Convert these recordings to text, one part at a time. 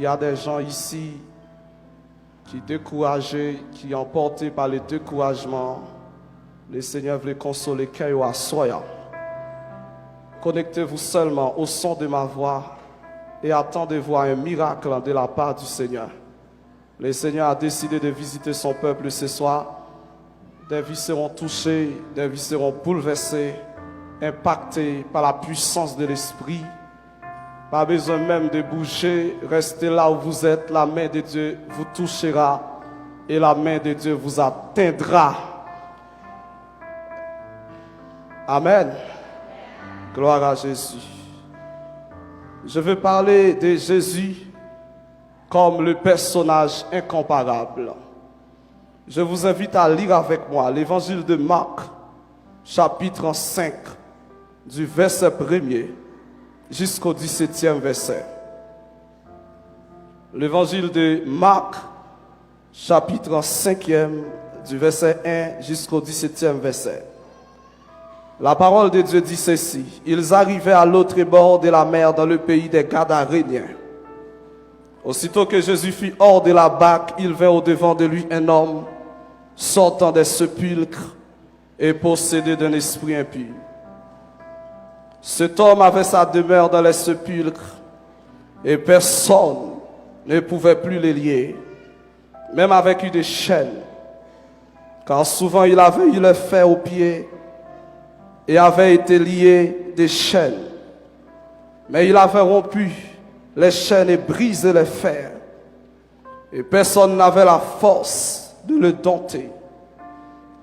il y a des gens ici qui découragés, qui emportés par le découragement. Le Seigneur veut consoler cœur à soi. Connectez-vous seulement au son de ma voix et attendez-vous à un miracle de la part du Seigneur. Le Seigneur a décidé de visiter son peuple ce soir. Des vies seront touchées, des vies seront bouleversées, impactées par la puissance de l'Esprit. Pas besoin même de bouger, restez là où vous êtes, la main de Dieu vous touchera et la main de Dieu vous atteindra. Amen. Gloire à Jésus. Je veux parler de Jésus comme le personnage incomparable. Je vous invite à lire avec moi l'évangile de Marc, chapitre 5, du verset 1er jusqu'au 17e verset. L'évangile de Marc, chapitre 5e, du verset 1 jusqu'au 17e verset. La parole de Dieu dit ceci. Ils arrivaient à l'autre bord de la mer dans le pays des Gadaréniens. Aussitôt que Jésus fut hors de la barque, il vint au-devant de lui un homme sortant des sépulcres et possédé d'un esprit impur. Cet homme avait sa demeure dans les sépulcres et personne ne pouvait plus les lier, même avec des chaînes, car souvent il avait eu le fer aux pieds et avait été lié des chaînes. Mais il avait rompu les chaînes et brisé les fers, et personne n'avait la force de le dompter.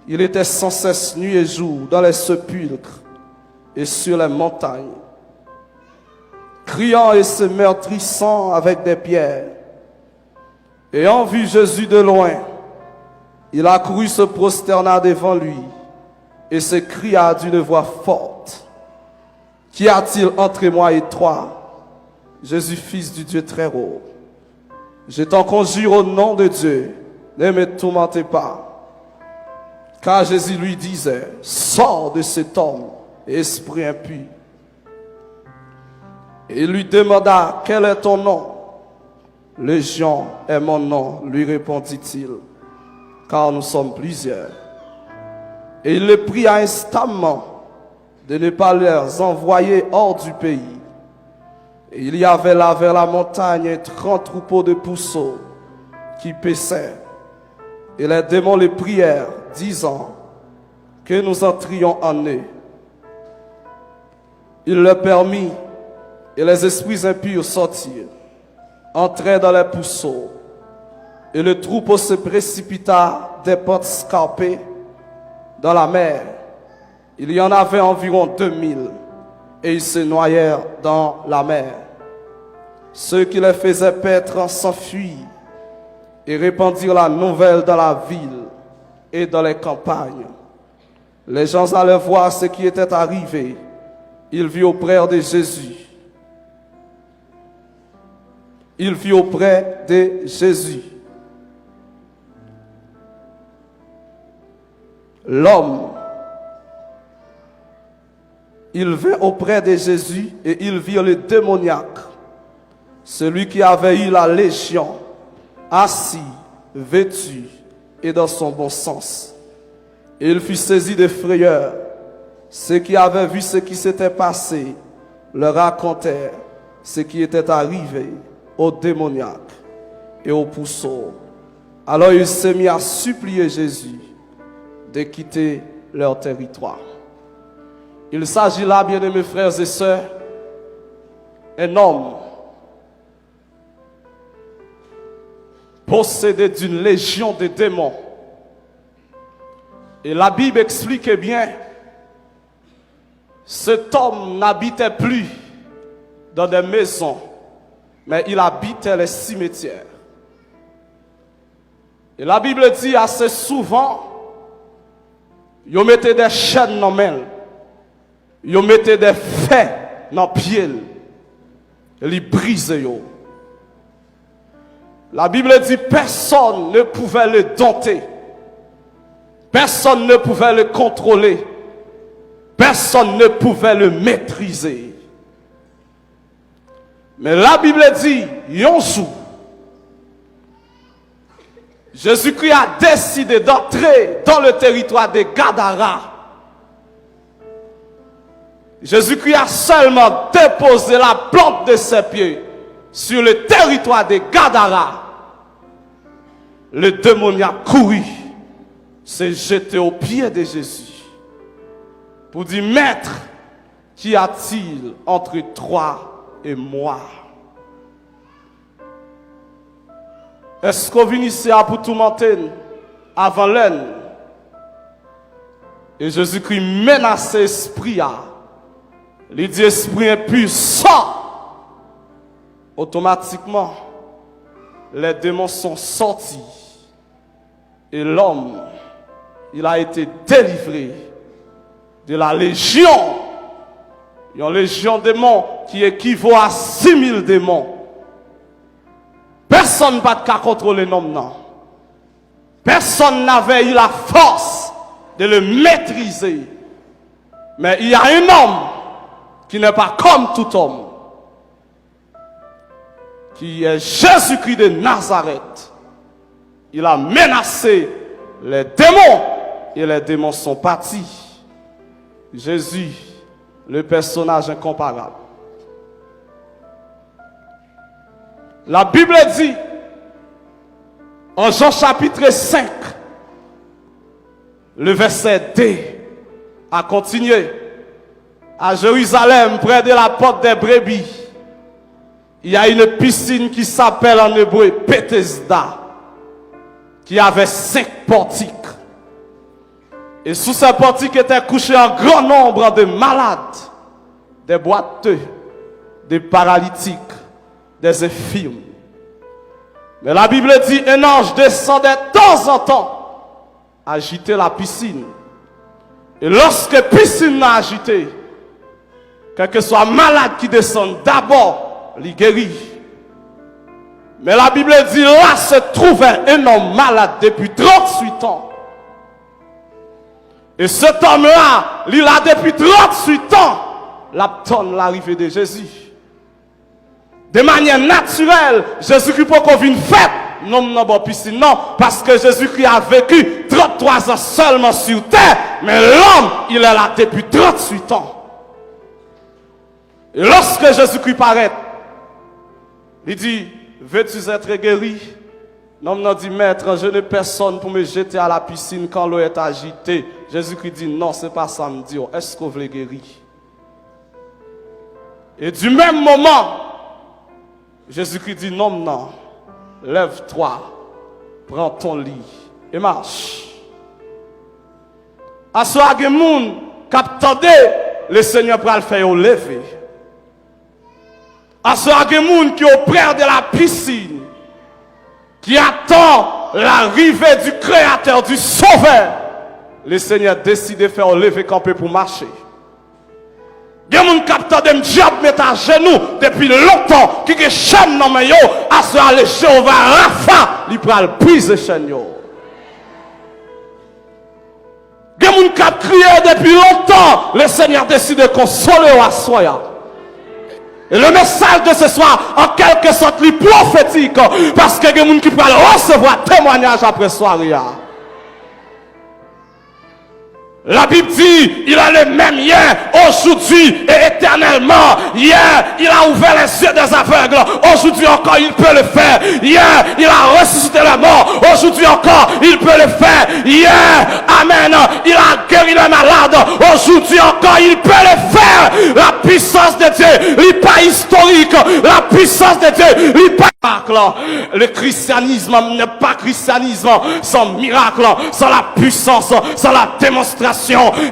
Il était sans cesse nuit et jour dans les sépulcres et sur les montagnes, criant et se meurtrissant avec des pierres. Ayant vu Jésus de loin, il accourut, se prosterna devant lui et s'écria d'une voix forte: Qu'y a-t-il entre moi et toi, Jésus, fils du Dieu très haut? Je t'en conjure au nom de Dieu, ne me tourmentez pas. Car Jésus lui disait: Sors de cet homme, esprit impur. Et il lui demanda: Quel est ton nom? Légion est mon nom, lui répondit-il, car nous sommes plusieurs. Et il le pria instamment de ne pas les envoyer hors du pays. Et il y avait là vers la montagne un grand troupeau de pourceaux qui paissaient. Et les démons les prièrent, disant que nous entrions en eux. Il leur permit, et les esprits impurs sortirent, entrèrent dans les pourceaux, et le troupeau se précipita des portes scarpées dans la mer. Il y en avait environ 2000, et ils se noyèrent dans la mer. Ceux qui les faisaient paître s'enfuirent et répandirent la nouvelle dans la ville et dans les campagnes. Les gens allaient voir ce qui était arrivé. Ils virent auprès de Jésus. Il vit auprès de Jésus l'homme. Il vint auprès de Jésus et il vit le démoniaque, celui qui avait eu la légion, assis, vêtu et dans son bon sens. Et il fut saisi de frayeur. Ceux qui avaient vu ce qui s'était passé leur racontèrent ce qui était arrivé au démoniaque et au pourceau. Alors il s'est mis à supplier Jésus de quitter leur territoire. Il s'agit là, bien-aimés frères et sœurs, un homme possédé d'une légion de démons. Et la Bible explique bien, cet homme n'habitait plus dans des maisons, mais il habitait les cimetières. Et la Bible dit assez souvent, ils mettaient des chaînes dans les mains, ils mettaient des fers dans les pieds, et ils brisaient. La Bible dit personne ne pouvait le dompter, personne ne pouvait le contrôler, personne ne pouvait le maîtriser. Mais la Bible dit, un jour, Jésus-Christ a décidé d'entrer dans le territoire des Gadara. Jésus-Christ a seulement déposé la plante de ses pieds sur le territoire des Gadara. Le démoniaque couru, s'est jeté aux pieds de Jésus pour dire, Maître, qu'y a-t-il entre toi et moi? Est-ce qu'on vient ici pour tout monter avant l'aine? Et Jésus-Christ menace l'esprit. Il dit, esprit impuissant. Automatiquement, les démons sont sortis. Et l'homme, il a été délivré de la légion. Il y a une légion de démons qui équivaut à 6000 démons. Personne n'a pas de contrôler l'homme, non. Personne n'avait eu la force de le maîtriser. Mais il y a un homme qui n'est pas comme tout homme, qui est Jésus-Christ de Nazareth. Il a menacé les démons et les démons sont partis. Jésus, le personnage incomparable. La Bible dit, en Jean chapitre 5, le verset 2, a continué. À Jérusalem, près de la porte des brebis, il y a une piscine qui s'appelle en hébreu Bethesda, qui avait 5 portiques. Et sous ces portiques étaient couchés un grand nombre de malades, des boiteux, des paralytiques, des infirmes. Mais la Bible dit, un ange descendait de temps en temps, agiter la piscine. Et lorsque la piscine l'a agité, quel que soit malade qui descend, d'abord, il guérit. Mais la Bible dit, là se trouvait un homme malade depuis 38 ans. Et cet homme-là, il a depuis 38 ans, l'attend l'arrivée de Jésus. De manière naturelle, Jésus-Christ peut qu'on vienne fête. Non, non, piscine, non, parce que Jésus-Christ a vécu 33 ans seulement sur terre, mais l'homme, il est là depuis 38 ans. Et lorsque Jésus-Christ paraît, il dit, veux-tu être guéri? L'homme n'a dit, Maître, je n'ai personne pour me jeter à la piscine quand l'eau est agitée. Jésus-Christ dit, non, c'est pas ça, me dit, est-ce que vous voulez guérir? Et du même moment, Jésus-Christ dit, non, non, lève-toi, prends ton lit et marche. À ce moment, il y a des gens qui attendent, le Seigneur pour le faire lever. À ce moment, il y a des gens qui sont auprès de la piscine, qui attendent l'arrivée du Créateur, du Sauveur. Le Seigneur décide de faire lever camper pour marcher. Il y a des gens qui attendent un diable mettre à genoux depuis longtemps, qui ont chaîne dans les mains, à ce moment, le Jéhovah Rapha, il prend le brise chaîne. Il y a des gens qui ont crié depuis longtemps, le Seigneur décide de consoler à soi. Et le message de ce soir, en quelque sorte, est prophétique. Parce que il y a des gens qui peuvent recevoir témoignage après soirée. La Bible dit, il a le même hier, aujourd'hui et éternellement. Hier, il a ouvert les yeux des aveugles. Aujourd'hui encore, il peut le faire. Hier, il a ressuscité les morts. Aujourd'hui encore, il peut le faire. Hier, amen, il a guéri les malades. Aujourd'hui encore, il peut le faire. La puissance de Dieu n'est pas historique. La puissance de Dieu n'est pas miracle. Le christianisme n'est pas christianisme sans miracle, sans la puissance, sans la démonstration.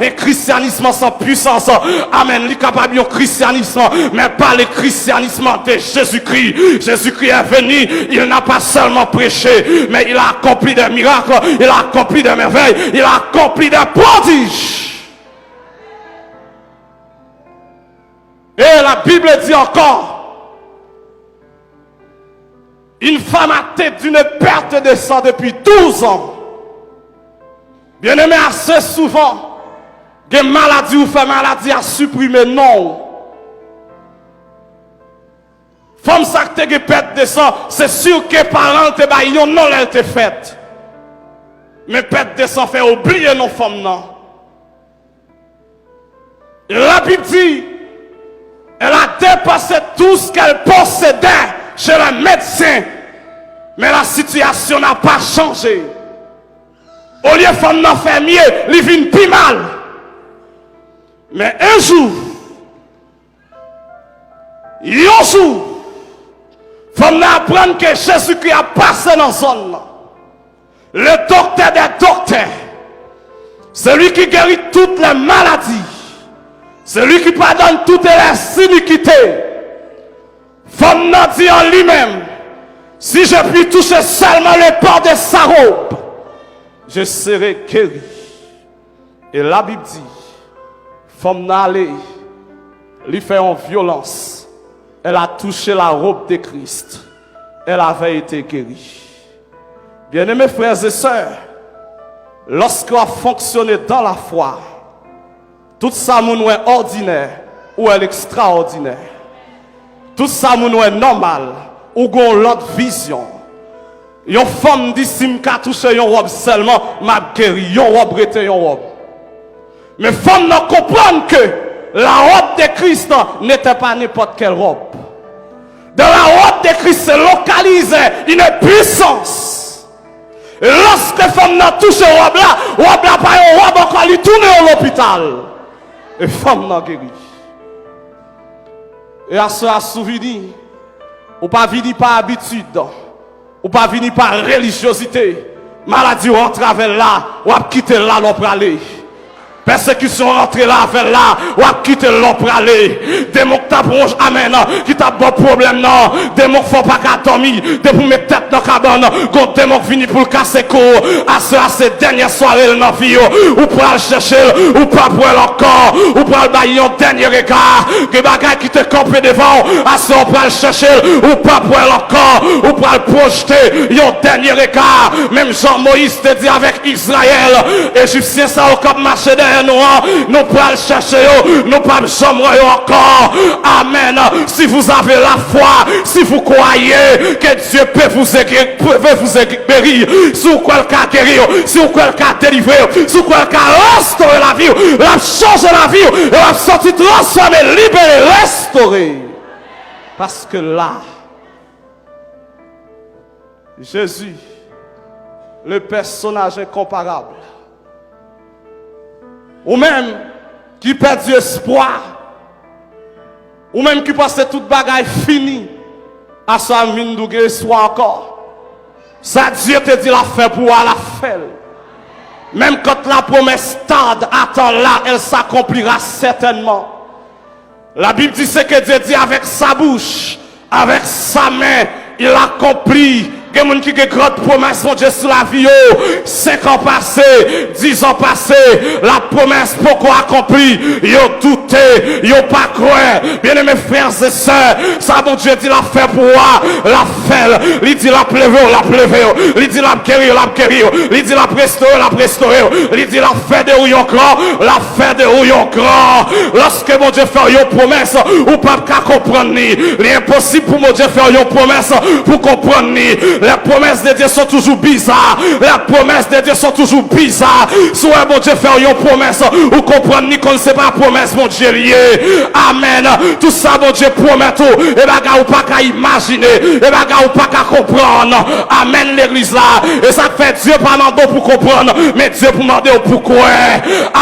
Et christianisme sans puissance. Amen. Il est capable de christianisme, mais pas le christianisme de Jésus-Christ. Jésus-Christ est venu, il n'a pas seulement prêché, mais il a accompli des miracles, il a accompli des merveilles, il a accompli des prodiges. Et la Bible dit encore, une femme atteinte d'une perte de sang depuis 12 ans. Bien aimé, assez souvent, des maladies ou fait maladie à supprimer, non. Femme ça qui te perte de sang, c'est sûr que parents te baillent, non, elle te fait. Mais pète descend fait oublier nos femmes, non. Et la Bible dit, elle a dépassé tout ce qu'elle possédait chez le médecin. Mais la situation n'a pas changé. Au lieu de femme n'en faire mieux, elle vient plus mal. Mais un jour, femme apprend que Jésus-Christ a passé dans la zone. Le docteur des docteurs, celui qui guérit toutes les maladies, celui qui pardonne toutes les iniquités. Femme n'a dit en lui-même, si je puis toucher seulement le port de sa robe, je serai guéri. Et la Bible dit, femme n'a allé, lui fait en violence. Elle a touché la robe de Christ. Elle avait été guérie. Bien-aimés frères et sœurs, lorsqu'on a fonctionné dans la foi, tout ça nous est ordinaire ou est extraordinaire. Tout ça nous est normal ou gon l'autre vision. Yon femme dit si m'ka touché yon robe seulement m'a guéri, yon robe rete yon robe. Mais femme n'a comprendre que la robe de Christ n'était pas n'importe quelle robe. Dans la robe de Christ se localise une puissance. Et lorsque femme n'a touché robe là pas une robe encore lui tourne à l'hôpital. Et femme n'a guéri. Et à ce souvenir, ou pas venir par habitude, ou pas venir par religiosité, maladie ou entre avec là, ou à quitter là, l'on peut aller. Persécution rentrée là, avec là, ou à quitter l'on peut aller. Démon qui t'a bronche, amen, qui t'a bon problème, non. Démon qui faut pas qu'à dormir, de pour mettre tête dans la cabane, quand démon qui finit pour le casser court, à ces dernières soirées dans la vie, ou pour aller chercher, ou pas pour elle encore, ou pour aller bailler un dernier regard, que bagaille qui te campe devant, à ce on peut aller chercher, ou pas pour elle encore, ou pour aller projeter un dernier regard. Même Jean-Moïse te dit avec Israël, Égyptien ça au cap marché derrière nous pouvons aller chercher, nous pas jamais encore. Amen. Si vous avez la foi, si vous croyez que Dieu peut vous guérir, si vous croyez qu'il a guéri, si vous croyez qu'il a délivré, si vous croyez qu'il a restauré la vie, il a changé la vie, il a sorti transformé, libéré, restauré. Parce que là, Jésus, le personnage incomparable, ou même qui perd espoir, ou même qui passe toute bagaille finie, à sa mine d'ouguer espoir encore. Ça Dieu te dit la fait pour la faire. Même quand la promesse tarde, attends là, elle s'accomplira certainement. La Bible dit ce que Dieu dit avec sa bouche, avec sa main, il accomplit. Il y a des gens qui ont grande promesse, mon Dieu, sur la vie. 5 ans passés, 10 ans passés, la promesse pourquoi accomplie. Ils ont douté, ils n'ont pas cru. Bien aimés frères et sœurs, ça, mon Dieu, dit la fait pour moi, la fait. Il dit la pleuve, la pleuve. Il dit la guérir, la guérir. Il dit la restaurer, la restaurer. Il dit la fait de où yon grand, la fait de où yon grand. Lorsque mon Dieu fait une promesse, ou pas qu'à comprendre ni. Il est impossible pour mon Dieu faire une promesse pour comprendre ni. Les promesses de Dieu sont toujours bizarres. Les promesses de Dieu sont toujours bizarres. Soit mon Dieu fait une promesse ou comprendre ni qu'on ne sait pas la promesse mon Dieu lié. Amen. Tout ça mon Dieu promet tout. Et baga ou pas qu'à imaginer. Et baga ou pas qu'à comprendre. Amen l'église là. Et ça fait Dieu pas demander pour comprendre. Mais Dieu pour demander pourquoi.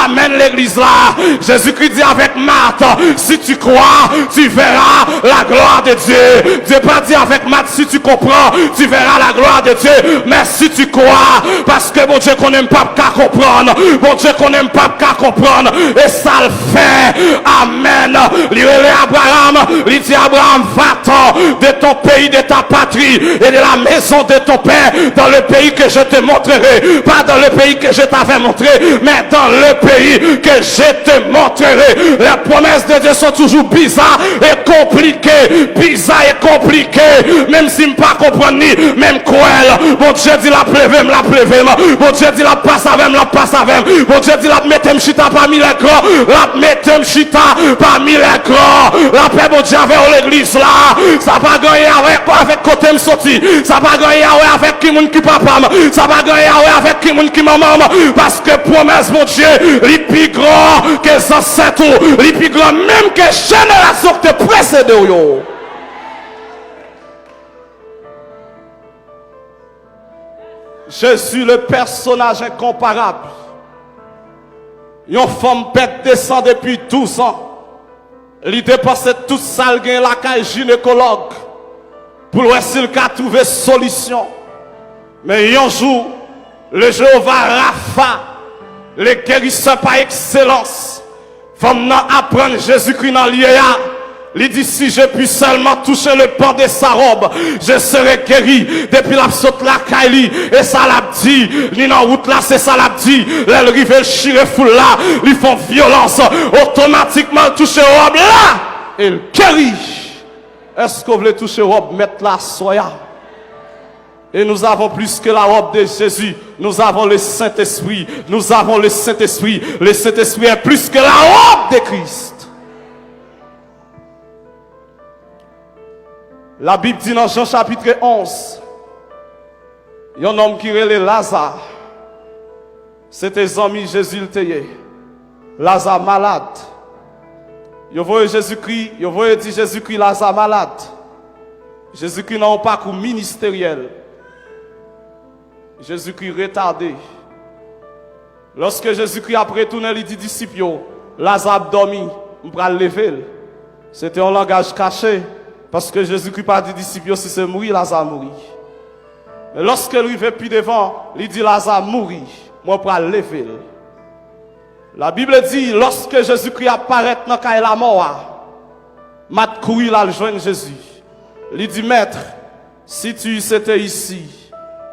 Amen l'église là. Jésus-Christ dit avec Marthe. Si tu crois, tu verras la gloire de Dieu. Dieu pas dit avec Marthe si tu comprends, tu verras la gloire de Dieu, mais si tu crois, parce que mon Dieu qu'on n'aime pas qu'à comprendre, mon Dieu qu'on n'aime pas qu'à comprendre, et ça le fait, amen. Il dit Abraham, il dit Abraham, va-t'en de ton pays, de ta patrie, et de la maison de ton père, dans le pays que je te montrerai, pas dans le pays que je t'avais montré, mais dans le pays que je te montrerai. Les promesses de Dieu sont toujours bizarres et compliquées, même si je ne pas comprendre ni, même cruel. Bon Dieu dit la plève, la plève. Bon Dieu dit la passe avec, la passe avec. Bon Dieu dit la mette chita parmi les grands, la mette chita parmi les grands. La paix, bon Dieu, avec l'église là. Ça va gagner avec côté me sorti. Ça va gagner avec qui moun qui papa. Ça va gagner avec qui moun qui maman. Parce que promesse, mon Dieu, les plus grands que ça c'est tout. Les plus grands, même que génération te précède. Jésus, le personnage incomparable. Une femme pète descend depuis 12 ans. Il dépensait tout ça, il la caille gynécologue. Pour voir s'il a trouvé solution. Mais un jour, le Jéhovah Rapha, le guérisseur par excellence, femme n'a apprendre Jésus-Christ dans l'IA. Il dit si je puis seulement toucher le pan de sa robe, je serai guéri. Depuis la saute la caille, et ça l'a dit, ni dans route là, c'est ça l'a dit. Les rive le chire foule là, ils font violence, automatiquement toucher robe là, et il guérit. Est-ce que vous voulez toucher robe, mettre la soya? Et nous avons plus que la robe de Jésus. Nous avons le Saint-Esprit. Nous avons le Saint-Esprit. Le Saint-Esprit est plus que la robe de Christ. La Bible dit dans Jean chapitre 11, il y a un homme qui relait Lazare. C'était ami Jésus le tayé. Lazare malade. Il voyait Jésus-Christ, il voyait dire Jésus-Christ Lazare malade. Jésus-Christ n'a pas parcours ministériel. Jésus-Christ retardé. Lorsque Jésus-Christ a retourné, il dit disciples, Lazare dormi, on va le lever. C'était un langage caché. Parce que Jésus-Christ pas dit disciples, si c'est mourir, Lazare mourir. Mais lorsque lui veut plus devant, il dit Lazare mourir, moi pour le lever. La Bible dit, lorsque Jésus-Christ apparaît dans la mort, m'a couru là le joindre Jésus. Il dit maître, si tu étais ici,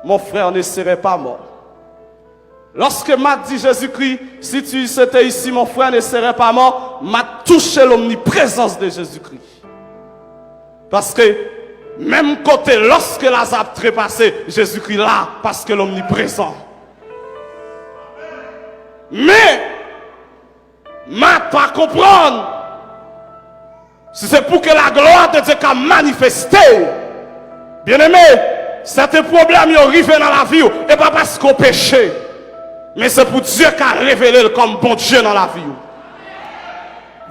mon frère ne serait pas mort. Lorsque m'a dit Jésus-Christ, si tu étais ici, mon frère ne serait pas mort, m'a touché l'omniprésence de Jésus-Christ. Parce que même côté, lorsque Lazare trépassé, Jésus-Christ là, parce que l'omniprésent. Mais, m'a pas comprendre. Si c'est pour que la gloire de Dieu soit manifestée. Bien aimé, certains problèmes arrivent dans la vie, et pas parce qu'on péché. Mais c'est pour Dieu qui a révélé comme bon Dieu dans la vie.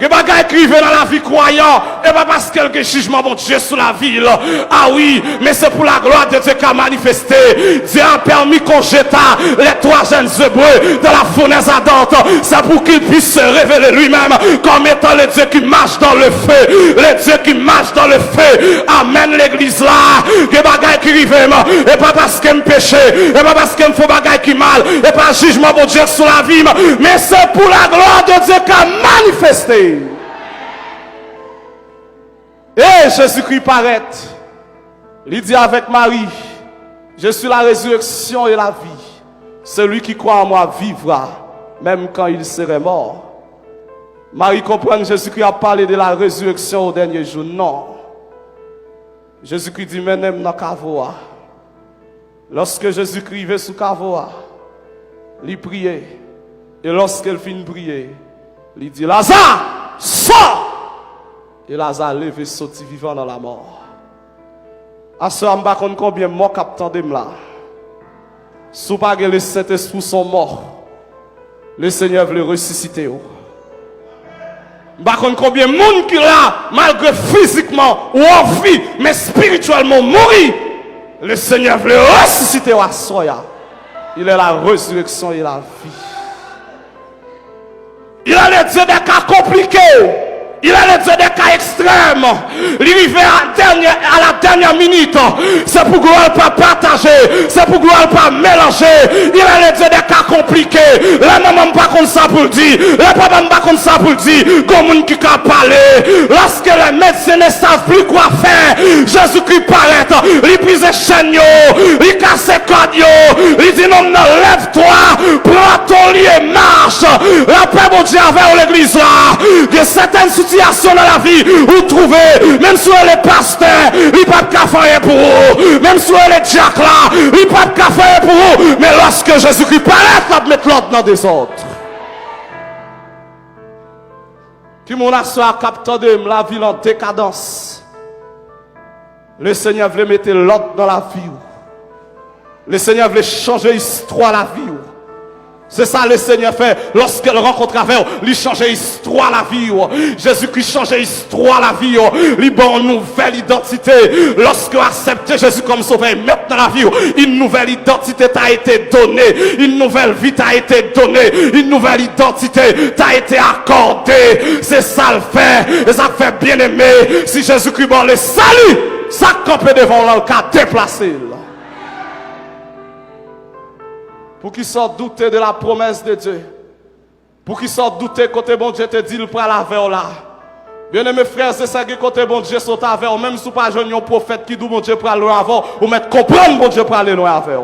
Que bagaille écrivent dans la vie croyant, et pas parce qu'il y a un jugement bon Dieu sur la ville. Ah oui, mais c'est pour la gloire de Dieu qui a manifesté. Dieu a permis qu'on jeta les 3 jeunes hébreux de la fournaise ardente. C'est pour qu'il puisse se révéler lui-même comme étant le Dieu qui marche dans le feu. Le Dieu qui marche dans le feu. Amen l'église là. Que bagaille écrivent, et pas parce qu'il me péché, et pas parce qu'il me faut bagaille qui mal, et pas jugement bon Dieu sur la vie, mais c'est pour la gloire de Dieu qui a manifesté. Et Jésus-Christ paraît. Il dit avec Marie, je suis la résurrection et la vie. Celui qui croit en moi vivra, même quand il serait mort. Marie comprend que Jésus-Christ a parlé de la résurrection au dernier jour. Non. Jésus-Christ dit, mais même dans Cavoa. Lorsque Jésus-Christ est sous Cavoa, il priait. Et lorsqu'il finit de prier, il dit, Lazare, sors! Et Lazare levé, sorti vivant dans la mort. À ce moment-là, je ne sais pas combien de morts qu'attendent là. Si pas que les Saint-Esprit sont morts, le Seigneur veut les ressusciter. Je ne sais pas combien de monde qui là, malgré physiquement ou en vie, mais spirituellement mourir. Le Seigneur veut les ressusciter à Soya. Il est la résurrection et la vie. Il a les dieux des cas compliqués. Il a les dieux des cas extrêmes. Il arrive à la dernière minute. C'est pour que pas partager. C'est pour que pas mélanger. Il a les dieux des cas compliqués. La maman pas comme ça pour le dire. La papa pas comme ça pour le dire. Comme un qui a parlé. Lorsque les médecins ne savent plus quoi faire, Jésus-Christ paraît. Il brise les chaînes. Il casse les cordes. Il dit non, lève-toi. Prends ton lit et marche. La paix, mon Dieu, vers l'église là. Il y a certaines situations situation dans la vie, vous trouvez, même si elle est pasteur, il pas de café pour vous. Même si elle est diacre là, il pas de café pour vous. Mais lorsque Jésus-Christ paraît, il va mettre l'autre dans des autres. Qui mon assoit capteur de la ville en décadence. Le Seigneur voulait mettre l'autre dans la vie. Le Seigneur voulait changer l'histoire de la vie. C'est ça le Seigneur fait lorsqu'il rencontre avec vous. Il change l'histoire la vie. Jésus-Christ change l'histoire la vie. Il donne une nouvelle identité. Lorsque vous acceptez Jésus comme sauveur, maintenant la vie, une nouvelle identité t'a été donnée. Une nouvelle vie t'a été donnée. Une nouvelle identité t'a été accordée. C'est ça le fait. Et ça fait bien aimer. Si Jésus-Christ bon le salut, ça campe devant le cas déplacé. Pour qu'ils sortent douter de la promesse de Dieu. Pour qu'ils sortent douter côté bon Dieu te dit le prend la veille là. Bien aimés frères, c'est ça que côté bon Dieu saute avec même si pas jeune un prophète qui dit bon Dieu prend loin avant ou mettre comprendre bon Dieu prend aller loin avec.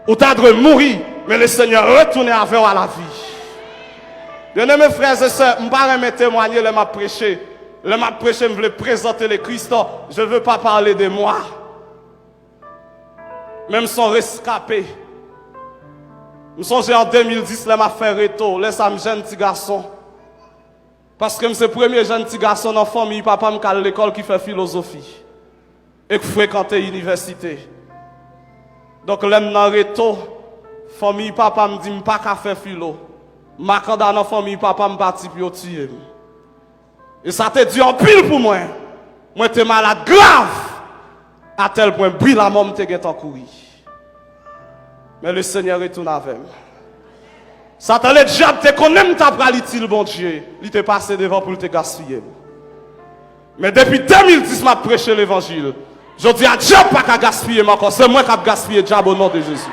Ou t'as de mourir mais le Seigneur retourne avec à la vie. Bien aimés frères et sœurs, je pas me témoigner le m'a prêché. Le m'a prêché, je voulais présenter le Christ. Je veux pas parler de moi. Même son rescapé. Je me songe en 2010, là m'a fait retour, là ça me jeune petit garçon. Parce que c'est le premier jeune petit garçon dans la famille, papa me cale l'école qui fait philosophie. Et qui fréquente l'université. Donc là dans retour, famille papa me dit pas qu'à faire philo. Ma quand dans la famille papa me parti pour tuer. Et ça te dit en pile pour moi. Moi t'es malade grave. À tel point brille la mort me te en courir. Mais le Seigneur retourne avec moi. Satan le diable te connaît ta pralitile bon Dieu. Il te passé devant pour te gaspiller. Mais depuis 2010 m'a prêché l'évangile. Je dis à diable pas qu'à gaspiller encore, c'est moi qui a gaspillé diable au nom de Jésus.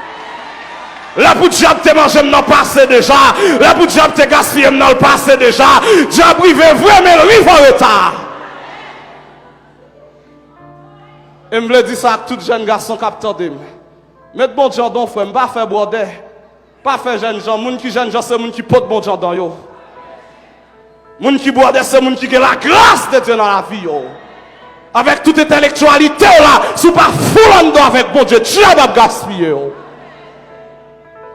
Là pour diable te manger m'en passé déjà. Là pour diable te gaspiller m'en le passé déjà. Diable rive vraiment le rive en retard. Et me le dit ça à tout jeune garçon capteur de moi. Mettre bon Dieu dans frère, pas faire border. Pas faire jeune gens, moun qui jeune gens c'est moun qui porte bon Dieu dans yo. Moun qui border c'est moun qui a la grâce de Dieu dans la vie yo. Avec toute intellectualité là, sous pas fou là avec bon Dieu, diable a gaspillé yo.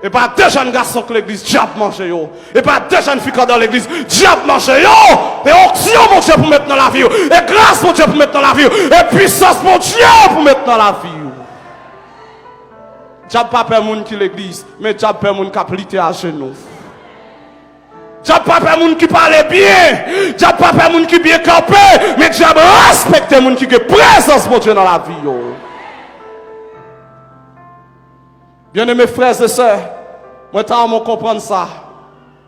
Et pas deux jeunes garçons que l'église diable mange yo. Et pas deux jeunes filles dans l'église diable mange yo. Et onction mon Dieu pour mettre dans la vie yo. Et grâce mon Dieu pour mettre dans la vie yo. Et puissance mon Dieu pour mettre dans la vie yo. Diable pas peur moun qui l'église, mais diable peur moun qui a plité à genoux. Diable pas peur moun qui parle bien, diable pas peur moun qui bien campé, mais diable respecte moun qui a présence mon Dieu dans la vie yo. Bien-aimés frères et sœurs, moi t'as mon comprendre ça.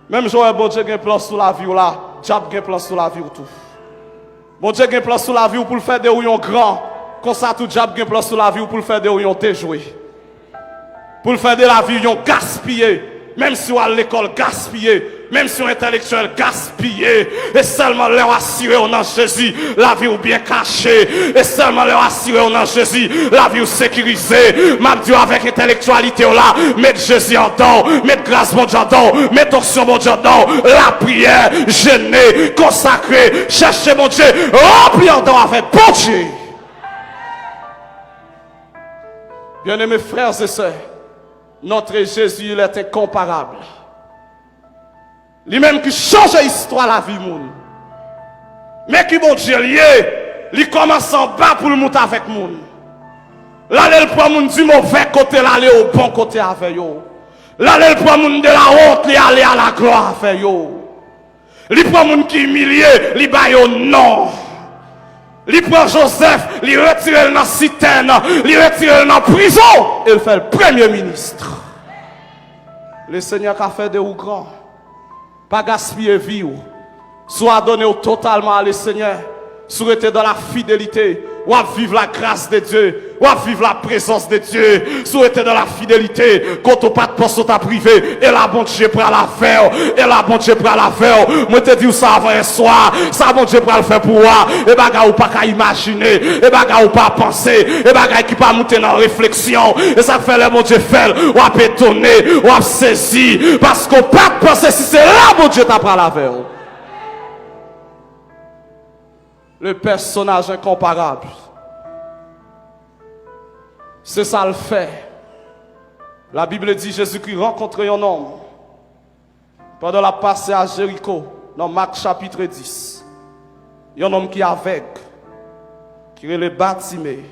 Même Joël bon Dieu a un plan sur la vie là, diable a un plan sur la vie ou tout. Bon Dieu a un plan sur la vie pour le faire des ouillons grands, comme ça tout diable a un plan sur la vie pour le faire des ouillons déjoués. Pour le faire de la vie, ils ont gaspillé. Même si on à l'école gaspillé. Même si on est intellectuel gaspillé. Et seulement leur assurer on a Jésus, la vie ou bien cachée. Et seulement leur assurer on a Jésus, la vie ou sécurisée. M'a dit avec intellectualité là, mettre Jésus en dedans, mettre grâce mon Dieu en dedans, mettre onction mon Dieu en dedans, la prière, jeûner, consacrer, chercher mon Dieu, remplir en dedans avec bon Dieu. Bien-aimés frères et sœurs, notre Jésus, il est incomparable. Lui-même qui change l'histoire de la vie, moun. Mais qui bon Dieu lié, il commence en bas pour le monter avec moun. Là, il prend moun du mauvais côté, là, il au bon côté avec yo. Là, il prend moun de la honte, il aller à la gloire avec yo. Il prend moun qui humilié, il bat yo non. Il prend Joseph, il retire dans la citerne, il retire dans la prison, et il fait le premier ministre. Le Seigneur qui a fait de ou grand, pas gaspiller vie, soit donné totalement à le Seigneur, soit été dans la fidélité, ou à vivre la grâce de Dieu, ou à vivre la présence de Dieu, soit été dans la fidélité, quand on pas de poste ta privé, et la bon Dieu prend la faire, et la bon Dieu prend la faire. Moi te dis ça avant un soir, ça bon Dieu prend le faire pour moi, et baga ou pas qu'à imaginer, et baga ou pas penser, et baga qui pas monter dans la réflexion, et ça fait le bon Dieu fait, ou à pétonner, ou à saisir, parce qu'on pas penser si c'est là bon Dieu t'a prend la faire. le personnage incomparable. C'est ça le fait. La Bible dit Jésus-Christ rencontrait un homme pendant la passée à Jéricho, dans Marc chapitre 10. Il y a un homme qui est aveugle, qui est le Bartimée.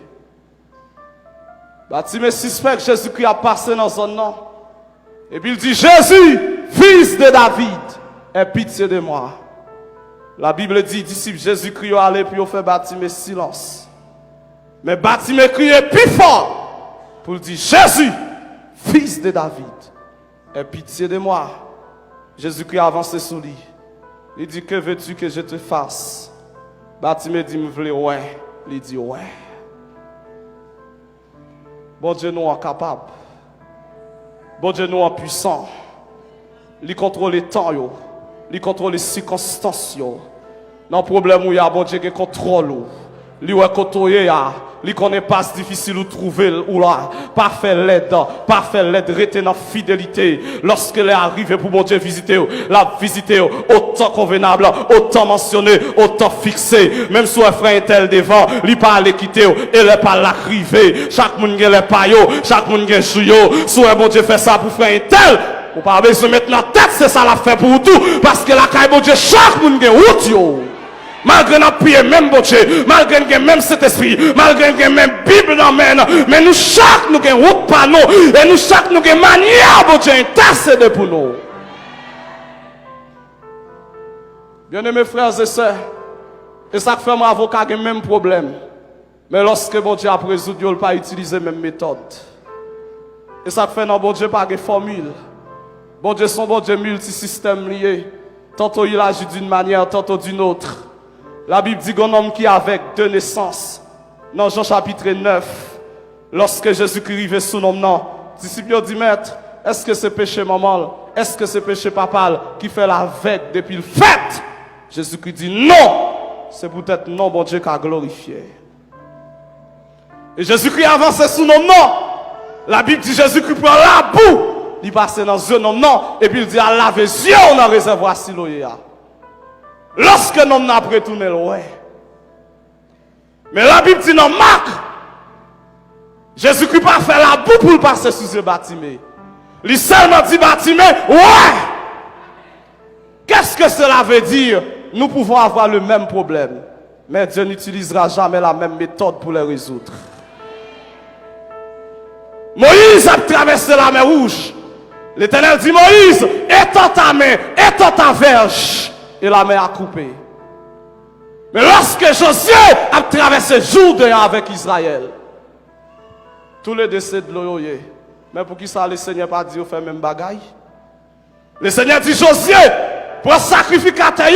Bartimée suspecte que Jésus-Christ a passé dans son nom. Et puis il dit, Jésus, fils de David, aie pitié de moi. La Bible dit, disciples Jésus-Christ est allé puis on fait Bartimée silence. Mais Bartimée criait plus fort pour dire, Jésus, fils de David, aie pitié de moi. Jésus-Christ a avancé sous lui. Il dit, que veux-tu que je te fasse? Bartimée dit, me voulais, ouais. Il dit, ouais. Bon Dieu nous est capable. Bon Dieu nous est puissant. Il contrôle les temps, il contrôle les circonstances. Dans le problème où il y a, bon Dieu qui contrôle. Il est côté, il connaît pas difficile ou trouver ou là, pas faire l'aide, rester dans fidélité. Lorsqu'elle est arrivée pour mon Dieu visiter, la visiter autant convenable, autant mentionné, autant fixé. Même si un frère est tel devant, il pas aller quitter, elle n'est pas l'arriver. Chaque monde a les paillots, chaque monde a joué. Si mon Dieu fait ça pour frère est tel, ou pas besoin de mettre la tête, c'est ça la fait pour tout, parce que la caille mon Dieu, chaque monde a route. Malgré notre prière, même bon Dieu, malgré nous même cet esprit, malgré nous même Bible dans main, mais nous chaque nous avons route par nous, et nous chaque nous avons manière, bon Dieu, intercéder pour nous. Bien-aimés frères et sœurs, et ça fait mon avocat a le même problème. Mais lorsque bon Dieu a résoudre, il n'a pas utilisé la même méthode. Et ça fait non bon Dieu pas de formule. Bon Dieu son bon Dieu multisystème lié. Tantôt il agit d'une manière, tantôt d'une autre. La Bible dit qu'un homme qui est avec deux naissances. Dans Jean chapitre 9, lorsque Jésus-Christ arrivait sous nom, non, disciples dit, maître, est-ce que c'est péché maman? Est-ce que c'est péché papa qui fait la veille depuis le fait? Jésus-Christ dit non. C'est peut-être non, bon Dieu qui a glorifié. Et Jésus-Christ avançait sous nom, non. La Bible dit Jésus-Christ prend la boue. Il passe dans un nom, non. Et puis il dit à laver les yeux dans le réservoir Siloé. Lorsque l'homme n'a pas retourné loin. Mais la Bible dit dans Marc, Jésus-Christ pas fait la boue pour le passer sous ce bâtiment. Il seulement dit bâtiment, ouais. Qu'est-ce que cela veut dire? Nous pouvons avoir le même problème. Mais Dieu n'utilisera jamais la même méthode pour les résoudre. Moïse a traversé la mer Rouge. L'Éternel dit, Moïse, étends ta main, étends ta verge. Et la mer a coupé. Mais lorsque Josué a traversé Jourdain avec Israël, tous les décès de l'eau, mais pour qui ça le Seigneur pas dit, fait même bagaille? Le Seigneur dit, Josué, pour sacrificateur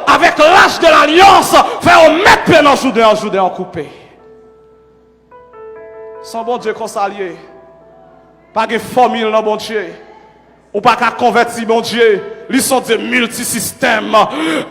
avec l'âge de l'alliance, faire mettre pied dans Jourdain en coupé. Son bon Dieu consalié, pas de formule dans bon Dieu. Ou pas qu'à convertir, mon Dieu. Ils sont des multisystèmes.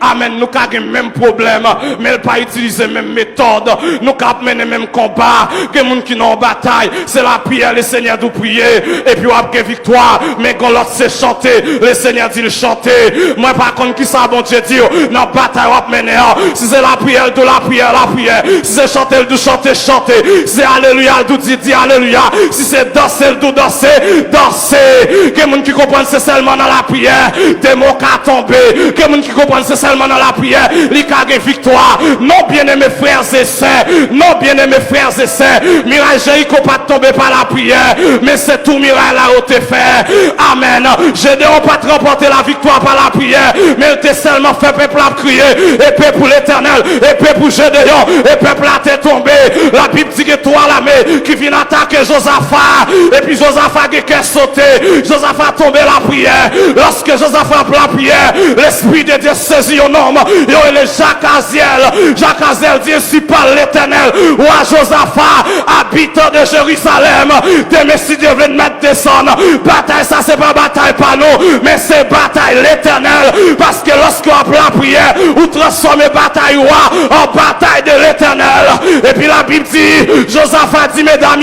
Amen. Nous avons les mêmes problèmes. Mais pas utiliser les mêmes méthodes. Nous avons mené les mêmes combats. Il y a des gens qui sont en bataille. C'est la prière, le Seigneur doit prier. Et puis, on a une victoire. Mais quand l'autre sait chanter, le Seigneur dit le chanter. Moi, par contre, qui ça, bon Dieu, dit, dans la bataille, on a mené. Si c'est la prière, de la prière, la prière. Si c'est chanter, de chanter, chanter. Si c'est alléluia, de dire alléluia. Si c'est danser, de danser, danser. Il y a des gens qui comprennent c'est seulement dans la prière. Des mots qui tombé. Que les gens qui comprennent c'est seulement dans la prière. Les cas de victoire. Non, bien-aimés frères et sœurs. Non, bien-aimés frères et sœurs. Miracle Jéricho pas tomber par la prière. Mais c'est tout miracle là où t'es fait. Amen. Gédéon pas remporter la victoire par la prière. Mais il t'a seulement fait peuple à crier. Et paix pour l'éternel. Et paix pour Gédéon. Et peuple à t'es tombé. La Bible dit que toi l'armée qui vient attaquer Josaphat. Et puis Josaphat qui est sauté. Josaphat tombé la prière. Lorsque Josaphat la prière, l'Esprit de Dieu saisit un homme. Et le Jacques Aziel. Jacques Aziel dit ainsi par l'Éternel. Roi Josaphat, habitant de Jérusalem. Des messieurs Dieu veulent mettre descendre. Bataille, ça c'est pas bataille par nous, mais c'est bataille l'Éternel. Parce que lorsqu'on a la prière, on transforme bataille roi en bataille de l'Éternel. Et puis la Bible dit, Josaphat dit, mesdames,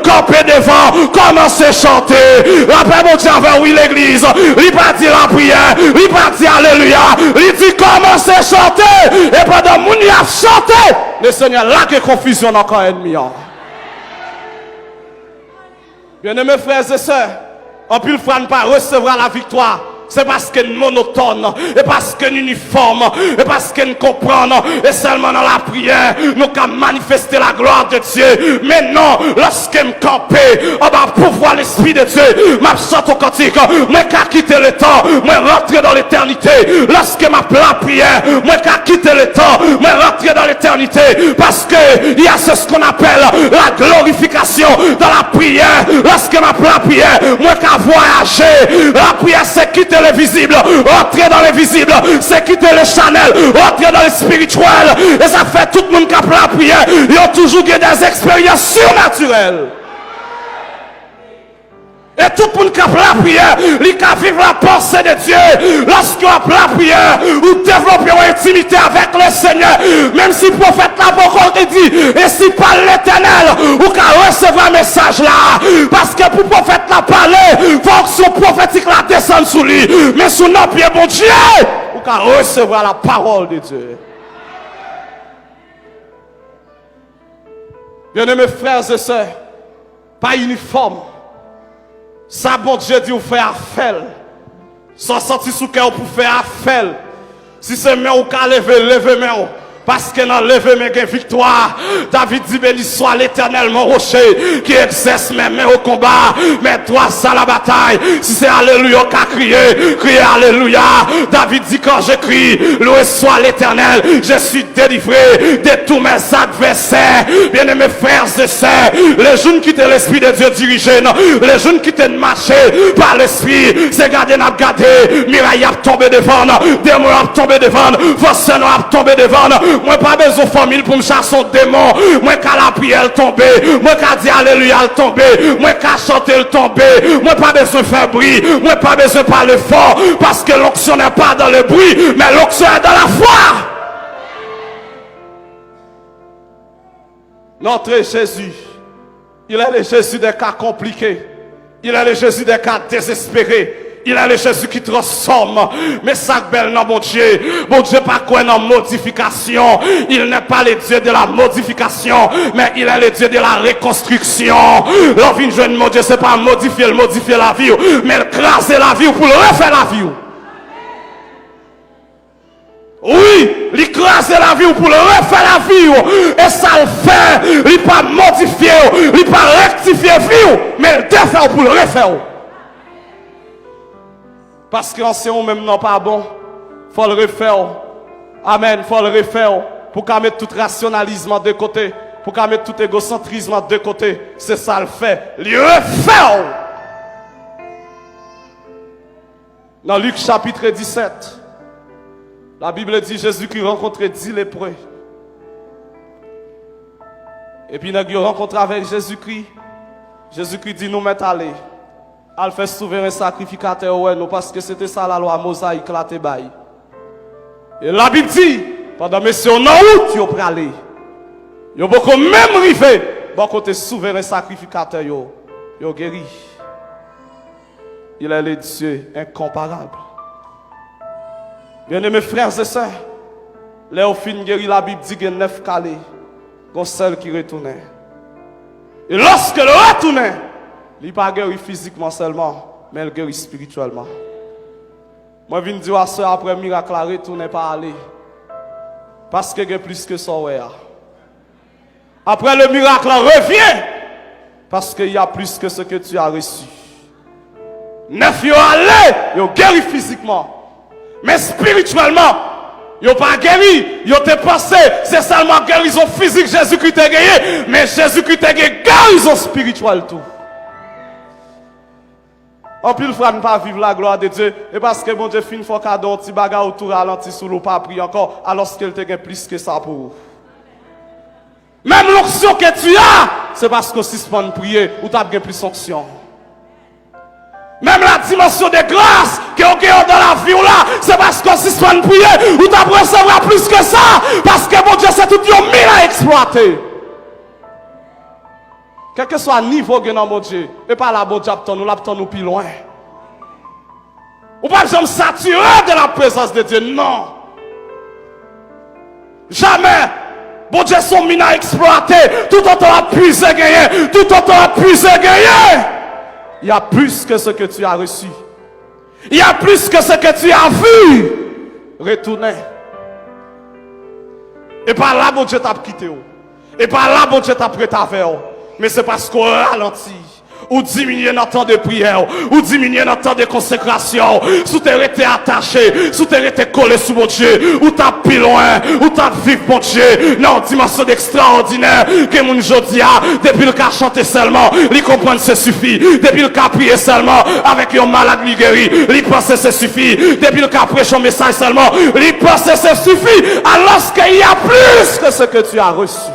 campez devant, commencez à chanter. La paix mon Dieu envers oui l'église. Il pas dit la prière. prière, il pas dit alléluia, il dit commencez à chanter, et pendant que vous a chanté, le Seigneur là que confusion encore ennemi. Bien-aimés frères et sœurs, en plus, le ne pas recevoir la victoire. C'est parce que nous monotone, et parce que nous uniforme, et parce que nous comprenons, et seulement dans la prière, nous pouvons manifester la gloire de Dieu. Mais non, lorsque je camper, on va pouvoir l'Esprit de Dieu, je saute au cantique, je vais quitter le temps, je vais rentrer dans l'éternité. Lorsque je la prière, je vais quitter le temps, je vais rentrer dans l'éternité. Parce que il y a ce qu'on appelle la glorification dans la prière. Lorsque je la prière, je vais voyager. La prière, c'est quitter le visible, entrer dans le visible, c'est quitter le Chanel, entrer dans le spirituel, et ça fait tout le monde qui a la prière, ils ont toujours eu des expériences surnaturelles. Et tout le monde qui a la prière, il a vivre la pensée de Dieu. Lorsqu'on a la prière, ou développer une intimité avec le Seigneur, même si le prophète l'a encore dit, et si par l'Éternel, ou qu'à recevoir un message là, parce que pour le prophète l'a parlé, fonction prophétique la descend sous lui, mais sous nos pieds, bon Dieu, ou qu'à recevoir la parole de Dieu. Bien-aimés frères et sœurs, pas uniforme. Ça, bon Dieu dit, vous faites affaire. Sans sortir sous cœur pour faire affaire. Si c'est main ou qu'à lever, levez main. Parce que dans lever main, il y a victoire. David dit, béni soit l'Éternel, mon rocher, qui exerce mes mains au combat. Mais toi, ça la bataille. Si c'est alléluia qu'a crié, criez alléluia. David dit, quand je crie, loué soit l'Éternel, je suis délivré de tous mes adversaires. Bien-aimés frères et sœurs, les jeunes qui étaient l'Esprit de Dieu dirigé, les jeunes qui étaient marchés par l'Esprit, c'est garder n'a gardé, miraille a tombé devant, démon a tombé devant, force a tombé devant. Moi pas besoin de famille pour me chasser un démon. Moi qu'à la prière tomber, moi qu'à dire alléluia tomber, moi qu'à chanter tomber, moi pas besoin de faire bruit, moi pas besoin de parler fort, parce que l'onction n'est pas dans le bruit, mais l'onction est dans la foi. Notre Jésus, il est le Jésus des cas compliqués, il est le Jésus des cas désespérés. Il est le Jésus qui transforme. Mais ça belle non, mon Dieu. Mon Dieu, pas quoi dans modification. Il n'est pas le Dieu de la modification, mais il est le Dieu de la reconstruction. L'envie de jeune, mon Dieu, c'est pas modifier la vie, mais craser la vie pour refaire la vie. Oui, il crase la vie pour refaire la vie. Et ça le fait. Il pas modifier, il pas rectifier la vie, mais il défait pour le refaire. Parce que l'ancien même non pas bon, faut le refaire. Amen, faut le refaire. Pour qu'on mette tout rationalisme de côté, pour qu'on mette tout égocentrisme de côté. C'est ça le fait. Le refaire. Dans Luc chapitre 17, la Bible dit Jésus qui rencontrait 10 lépreux. Et puis il a rencontré avec Jésus-Christ. Jésus-Christ dit nous mettre aller. Elle fait souverain sacrificateur, ouais, non, parce que c'était ça la loi mosaïque, la tebaille. Et la Bible dit, pendant messieurs, on a où tu peux aller? Ils ont beaucoup même arrivé, bon côté souverain sacrificateur, ils guéri. Il est le Dieu incomparable. Bien-aimés frères et sœurs, là au fin guéri, la Bible dit qu'il y a 9 calés, qu'on seul qui retournait. Et lorsque le retournait, il n'est pas guéri physiquement seulement, mais il guérit spirituellement. Moi, je viens dire à ça après le miracle, il ne retourne pas aller. Parce qu'il y a plus que ça. Après le miracle, revient. Parce qu'il y a plus que ce que tu as reçu. 9 yo allé, yo guéri physiquement. Mais spirituellement, yo pas guéri. Yo te pensé, c'est seulement guérison physique Jésus-Christ t'a gagné. Mais Jésus-Christ t'a gagné guérison spirituelle tout. En plus, le frère ne pas vivre la gloire de Dieu. Et parce que bon Dieu fait une fois cadeau, un petit bagage autour ralenti sous l'eau, pas pris encore, alors qu'il te gagne plus que ça pour vous. Même l'onction que tu as, c'est parce que si tu peux prier, ou tu as gagné plus d'onction. Même la dimension de grâce que vous avez dans la vie là, c'est parce que si tu peux prier, ou tu as recevoir plus que ça. Parce que bon Dieu, c'est tout un mille à exploiter. Quel que soit le niveau que nous avons, mon Dieu, et pas la bon Dieu, nous l'abtons nous plus loin. Ou pas besoin de saturer de la présence de Dieu. Non. Jamais. Bon Dieu, son mine à exploiter. Tout autant à puiser gagner. Tout autant à puiser gagner. Il y a plus que ce que tu as reçu. Il y a plus que ce que tu as vu. Retournez. Et par là, bon Dieu t'a quitté. Et par là, bon Dieu t'a prêté à faire. Mais c'est parce qu'on ralentit. Ou diminuer notre temps de prière, ou diminuer notre temps de consécration, sous t'es été attaché, sous t'es été collé sous mon Dieu, ou t'as plus loin, ou t'as vivre mon Dieu, non, dimension extraordinaire, que mon jodia, depuis le cas chanter seulement, lui comprendre c'est suffit, depuis le cas prier seulement, avec un malade lui guéri, lui penser c'est suffit, depuis le cas prêcher un message seulement, lui penser c'est suffit, alors qu'il y a plus que ce que tu as reçu.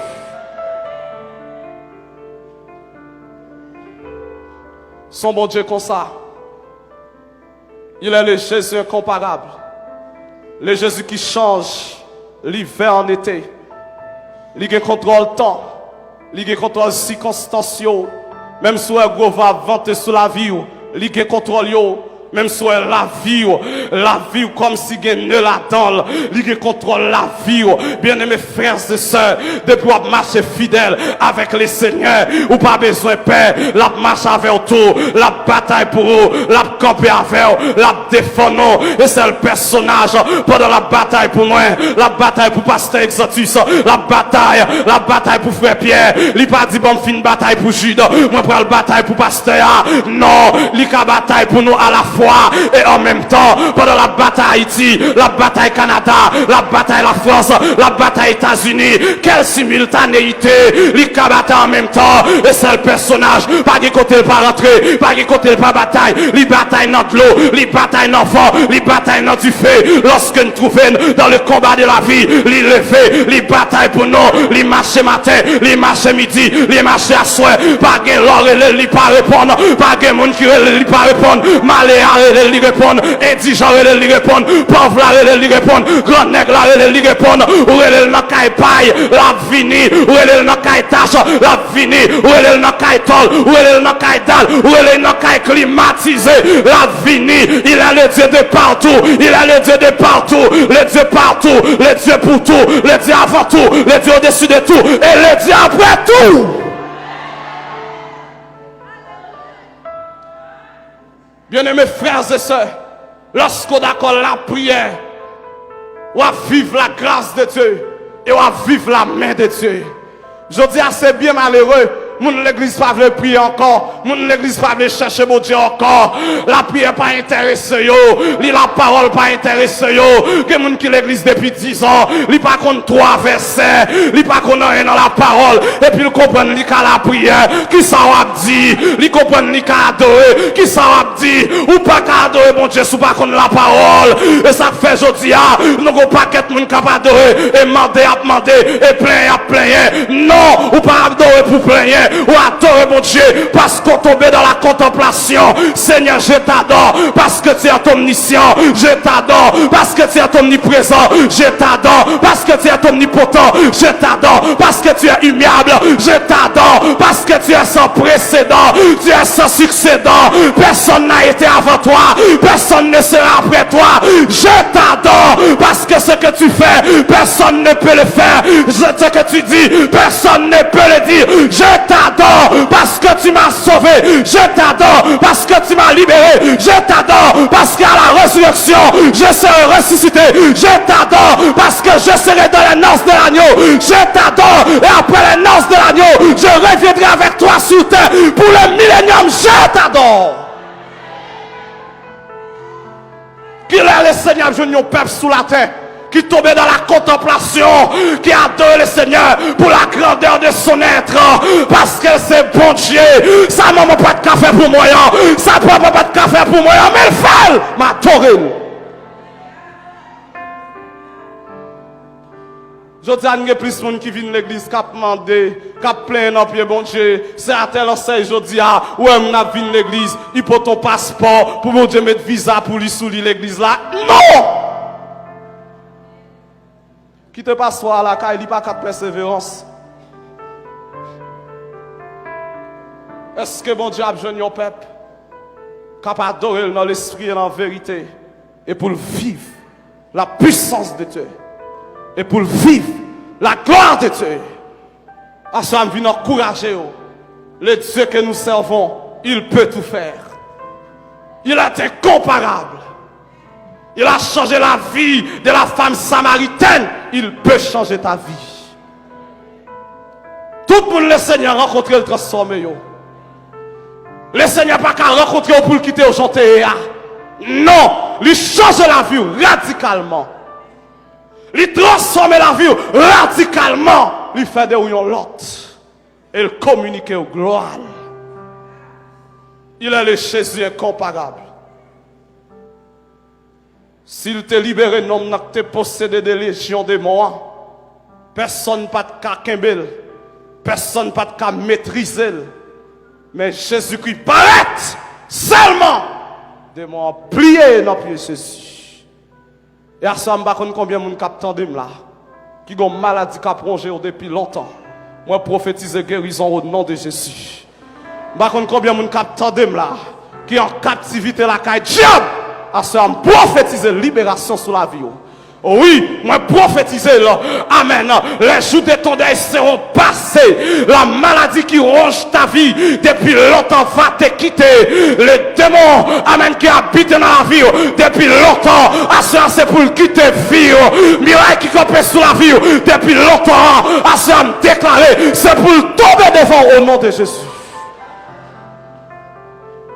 Son bon Dieu comme ça. Il est le Jésus incomparable. Le Jésus qui change l'hiver en été. Il contrôle le temps. Il contrôle les circonstances. Même si un gros va vanter sur la vie. Il contrôle. Même si la vie comme si il ne l'attend, il contrôle la vie. Bien-aimés frères et sœurs, depuis qu'on marche fidèle avec les seigneurs, ou pas besoin de paix, la marche avec tout, la bataille pour vous, la camper avec vous, la défendre, et c'est le personnage pendant la bataille pour moi, la bataille pour pasteur Exotus, la bataille pour frère Pierre, il pas dit bon fin bataille pour Jude, moi prends la bataille pour pasteur, non, il a bataille pour nous à la fois. Et en même temps, pendant la bataille Haïti, la bataille Canada, la bataille la France, la bataille États-Unis, quelle simultanéité, les bataille en même temps, et c'est le personnage, pas de côté pas rentrer, pas de côté pas bataille, les batailles dans l'eau, les batailles dans le vent, les batailles dans du feu, lorsque nous trouvons dans le combat de la vie, les lever, les batailles pour nous, les marcher matin, les marcher midi, les marcher à soir, pas de l'or et les pas répondre, pas de monde qui ne pas répondre, malé lui répondre, indigent lui répondre, pauvre là lui répondre, grand nègre là lui répondre, ou elle n'a qu'à paille, la vini, ou elle n'a qu'à tâche, la vini, ou elle n'a qu'à tol, ou elle n'a qu'à dalle, ou elle n'a qu'à climatiser, la vini, il a le Dieu de partout, il a le Dieu de partout, le Dieu partout, le Dieu pour tout, le Dieu avant tout, le Dieu au-dessus de tout, et le Dieu après tout. Bien-aimés frères et sœurs, lorsqu'on d'accord la prière, on va vivre la grâce de Dieu et on va vivre la main de Dieu. Je dis assez bien malheureux. Moun l'église pas veut prier encore. Moun l'église pas veut chercher mon Dieu encore. La prière pas intéressé yo. La parole pas intéressé yo. Que moun qui l'église depuis 10 ans. Li pas contre 3 versets. Li pas contre rien dans la parole. Et puis il comprend li ka la prière. Qui ça va dit? Li comprend li ka adorer. Qui ça va dit? Ou pas ka adorer mon Dieu sous pas contre la parole. Et ça fait jodi a. Nous go paquet moun ka pas adorer. Et demander à demander. Et plein à plein. Non. Ou pas adorer pour plein. Ou adorer mon Dieu parce qu'on tombe dans la contemplation. Seigneur, je t'adore parce que tu es omniscient. Je t'adore parce que tu es omniprésent. Je t'adore parce que tu es omnipotent. Je t'adore parce que tu es immuable. Je t'adore parce que tu es sans précédent. Tu es sans succédant. Personne n'a été avant toi. Personne ne sera après toi. Je t'adore parce que ce que tu fais, personne ne peut le faire. Ce que tu dis, personne ne peut le dire. Je t'adore parce que tu m'as sauvé. Je t'adore parce que tu m'as libéré. Je t'adore parce qu'à la résurrection, je serai ressuscité. Je t'adore parce que je serai dans les noces de l'agneau. Je t'adore et après les noces de l'agneau, je reviendrai avec toi sur terre pour le millénium. Je t'adore. Qu'il est le Seigneur, je n'ai peuple sous la terre qui tombait dans la contemplation, qui adore le Seigneur pour la grandeur de son être, parce que c'est bon Dieu. Ça maman pas de café pour moi, ça papa pas de café pour moi, mais il fait ma torelle. Je dis à nous plus de monde qui vient de l'église, qui a demandé, qui a plein dans pied bon Dieu. C'est à tel enseigne, je dis à, ouais, on a vu l'église, il faut ton passeport pour mon Dieu mettre visa pour lui sous l'église là. Non! Qui te passe à la caille, il n'y a pas de persévérance. Est-ce que bon Dieu a besoin de peuple? capable d'adorer dans l'esprit et dans la vérité, et pour vivre la puissance de Dieu, et pour vivre la gloire de Dieu. À ce moment, nous encourager le Dieu que nous servons, il peut tout faire. Il est incomparable. Il a changé la vie de la femme samaritaine. Il peut changer ta vie. Tout le monde, le Seigneur a rencontré le transformé. Le Seigneur n'a pas qu'à rencontrer pour le quitter au chantier. Non, il change la vie radicalement. Il transforme la vie radicalement. Il fait de l'autre. Et il communique au gloire. Il est le Jésus incomparable. S'il te libéré, non, n'a te possédé des légions de morts. Personne pas de cas Kimbel. Personne pas de cas maîtriser. Mais Jésus-Christ paraît seulement de moi plié dans le pied de Jésus. Et à ça, je ne sais pas combien de gens qui là, qui ont une maladie qui a plongé depuis longtemps. Moi, prophétise guérison au nom de Jésus. Je ne sais pas combien de gens qui là, qui ont en captivité la caille diable. À ça, je prophétise libération sur la vie. Oui, moi prophétiser là. Amen. Les jours de ton deuil seront passés. La maladie qui ronge ta vie depuis longtemps va te quitter. Le démon, amen, qui habite dans la vie depuis longtemps. À c'est pour quitter vie. Miracle qui campait sous la vie depuis longtemps. À ça déclarer, c'est pour tomber devant au nom de Jésus.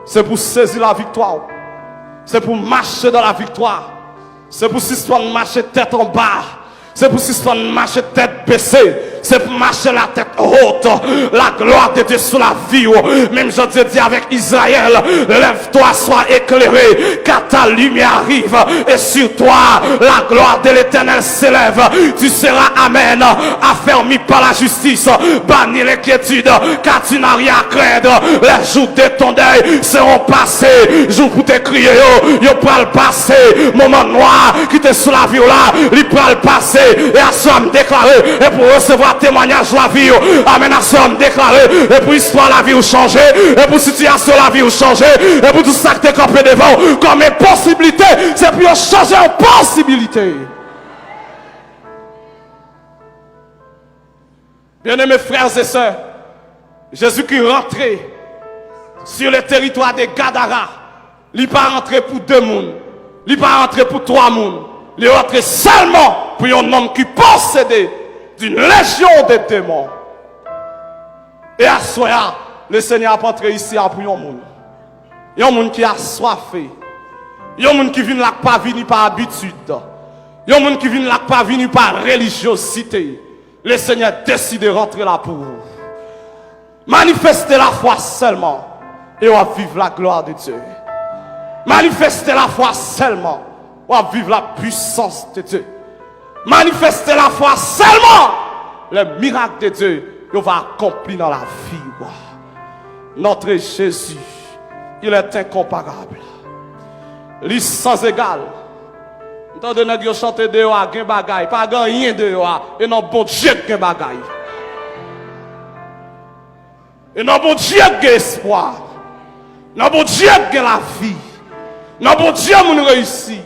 C'est pour saisir la victoire. C'est pour marcher dans la victoire. C'est pour si soit marcher tête en bas. C'est pour si soit marcher tête baissée. C'est pour marcher la tête haute. La gloire de Dieu sur la vie. Même je te dis avec Israël, lève-toi, sois éclairé, car ta lumière arrive. Et sur toi, la gloire de l'Éternel s'élève. Tu seras, amen, affermi par la justice. Banni l'inquiétude, car tu n'as rien à craindre. Les jours de ton deuil seront passés. Jour pour te crier, yo pour le passer. Moment noir qui te sous la vie là, il pour le passer. Et à ce moment déclaré, et pour recevoir témoignage de la vie, amen, à ce moment déclaré, et pour histoire la vie ou changer, et pour situation la vie ou changer, et pour tout ça que tu es campé devant, comme une possibilité, c'est pour changer en possibilité. Bien-aimés frères et sœurs, Jésus qui est rentré sur le territoire de Gadara, il n'est pas rentré pour 2 mondes, il n'est pas rentré pour 3 mondes. Il est rentré seulement pour un homme qui possédait d'une légion de démons. Et à soi, le Seigneur a rentré ici pour un monde. Il y a un monde qui a soifé. Il y a un monde qui vient là pas venir par habitude. Il y a un monde qui vient là pas venir par religiosité. Le Seigneur décide de rentrer là pour vous. Manifestez la foi seulement et on va vivre la gloire de Dieu. Manifestez la foi seulement. On va vivre la puissance de Dieu. Manifester la foi seulement. Le miracle de Dieu, il va accomplir dans la vie. Notre Jésus, il est incomparable. Il est sans égal. Tant de nèg yo chanter de yo a gen bagay, pas rien de yo a, et non bon Dieu gen bagay. Et non bon Dieu gen espoir. Non bon Dieu gen la vie. Non bon Dieu moun réussit.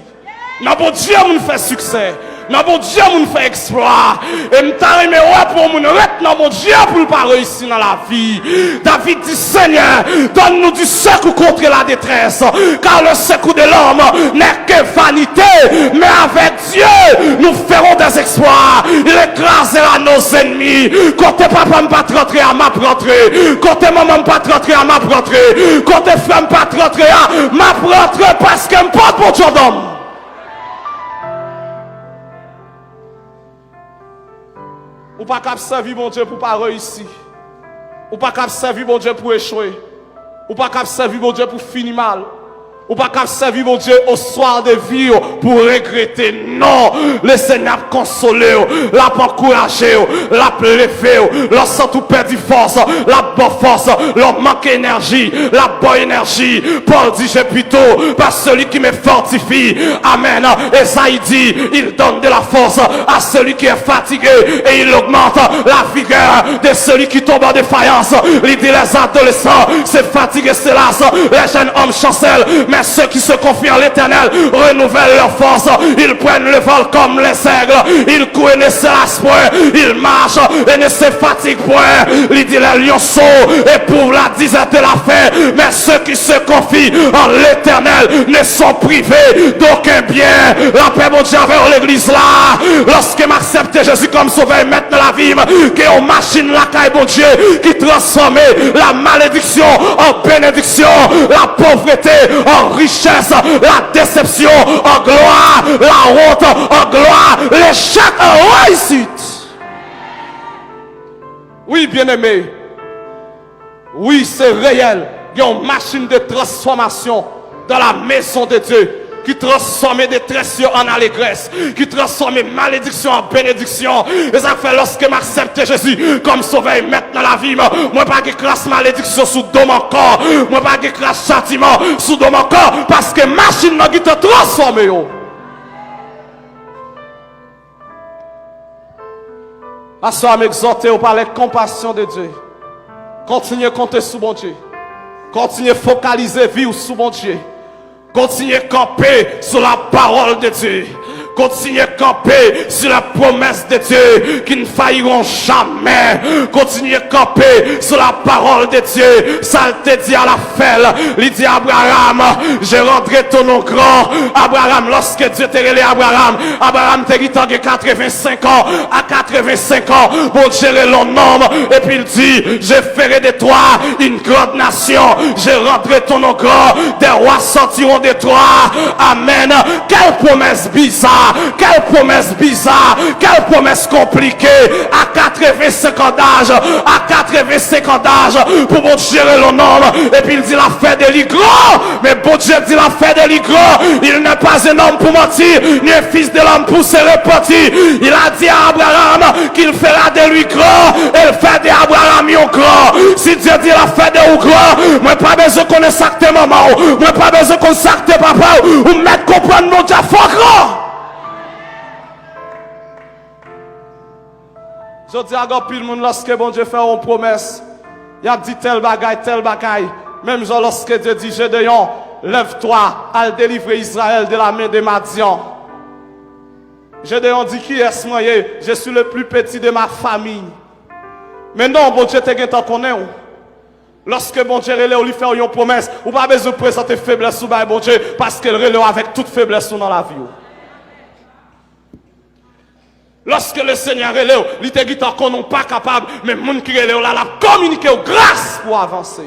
Non bon Dieu moun fait succès. Non bon Dieu moun fait exploit. Et m'ta aimé pour moun rete non bon Dieu pour pas réussir dans la vie. David dit Seigneur, donne-nous du secours contre la détresse. Car le secours de l'homme n'est que vanité. Mais avec Dieu, nous ferons des exploits. Il écrasera nos ennemis. Côté papa pas rentrer à ma rentrer. Côté maman pas rentrer à ma rentrer. Côté femme pas rentrer à ma rentrer parce qu'elle me porte pour ton homme. Ou pas capable servir mon Dieu pour pas réussir. Ou pas capable servir mon Dieu pour échouer. Ou pas capable servir mon Dieu pour finir mal. Ou pas qu'à servir mon Dieu au soir de vie pour regretter. Non, le Seigneur a consolé, l'a encouragé, l'a levé, l'a tout perdu force, la bonne force, l'a manqué énergie, la bonne énergie. Paul dit, j'ai plutôt par celui qui me fortifie. Amen. Et ça il dit, il donne de la force à celui qui est fatigué et il augmente la vigueur de celui qui tombe en défaillance. Il dit les adolescents, c'est fatigué, c'est là, les jeunes hommes chancellent, mais ceux qui se confient en l'Éternel renouvellent leur force. Ils prennent le vol comme les aigles. Ils courent et ne se lassent point. Ils marchent et ne se fatiguent point. Il dit les lionceaux éprouvent la disette de la faim. Mais ceux qui se confient en l'Éternel ne sont privés d'aucun bien. La paix, mon Dieu, avec l'église là. Lorsque m'accepte Jésus comme sauveur, maintenant la vie, qui est une machine la caille, mon Dieu, qui transforme la malédiction en bénédiction, la pauvreté en richesse, la déception en gloire, la honte en gloire, l'échec en réussite. Oui, bien-aimé, oui, c'est réel. Il y a une machine de transformation dans la maison de Dieu qui transforme détresse en allégresse, qui transforme malédiction en bénédiction. Et ça fait lorsque m'accepte Jésus comme sauveur maintenant la vie, moi pas de crasse malédiction sous dos mon corps, moi pas de crasse châtiment sous dos mon corps, parce que machine n'a qui te transforme. À ça m'exhorter au parler de compassion de Dieu. Continuez à compter sur mon Dieu. Continuez à focaliser vie sous mon Dieu. Continuez à camper sur la parole de Dieu. Continuez à camper sur la promesse de Dieu qui ne failliront jamais. Continuez à camper sur la parole de Dieu. Ça te dit à la fête. Il dit à Abraham, je rendrai ton nom grand. Abraham, lorsque Dieu t'a relé Abraham, Abraham t'a dit 85 ans. À 85 ans, bon Dieu le nom. Et puis il dit, je ferai de toi une grande nation. Je rendrai ton nom grand. Des rois sortiront de toi. Amen. Quelle promesse bizarre. Quelle promesse bizarre, quelle promesse compliquée. À 85 ans d'âge, à 85 ans d'âge, pour bon Dieu le nom. Et puis il dit la fête de lui grand. Mais bon Dieu dit la fête de lui grand. Il n'est pas un homme pour mentir, ni un fils de l'homme pour se repentir. Il a dit à Abraham qu'il fera de lui grand. Et le fait d'Abraham est grand. Si Dieu dit la fête de lui grand, moi pas besoin qu'on ait sacté maman, moi pas besoin qu'on sacté papa, ou mettre comprendre mon Dieu fort grand. Je dis à pile monde lorsque bon Dieu fait une promesse, il a dit tel bagaille. Même genre lorsque Dieu dit Gédéon, lève-toi, à délivrer Israël de la main de Madian. Gédéon dit qui est-ce moi? Je suis le plus petit de ma famille. Mais non, bon Dieu te gagne tant qu'on est. Lorsque bon Dieu relève, lui fait une promesse, ou pas besoin de présenter faiblesse sous bon Dieu, parce qu'elle relève avec toute faiblesse dans la vie. Lorsque le Seigneur relève, il te dit qu'on n'est pas capable, mais les gens qui relève là, la communiquer grâce pour avancer.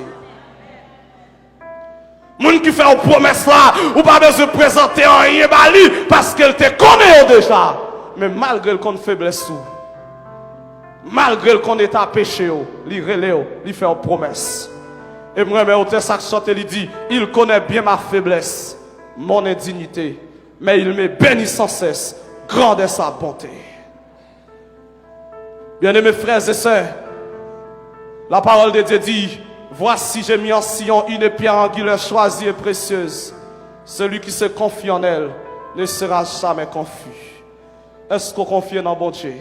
Les gens qui font une promesse là, ou pas besoin de présenter un rien bali, parce qu'elle te connaît déjà. Mais malgré qu'on faiblesse, malgré qu'on est à péché, il relève, il fait une promesse. Et moi, mais au texte il dit, il connaît bien ma faiblesse, mon indignité, mais il me bénit sans cesse, grande est sa bonté. Bien-aimés frères et sœurs, la parole de Dieu dit, voici j'ai mis en Sion une pierre angulaire choisie et précieuse. Celui qui se confie en elle ne sera jamais confus. Est-ce qu'on confie dans bon Dieu?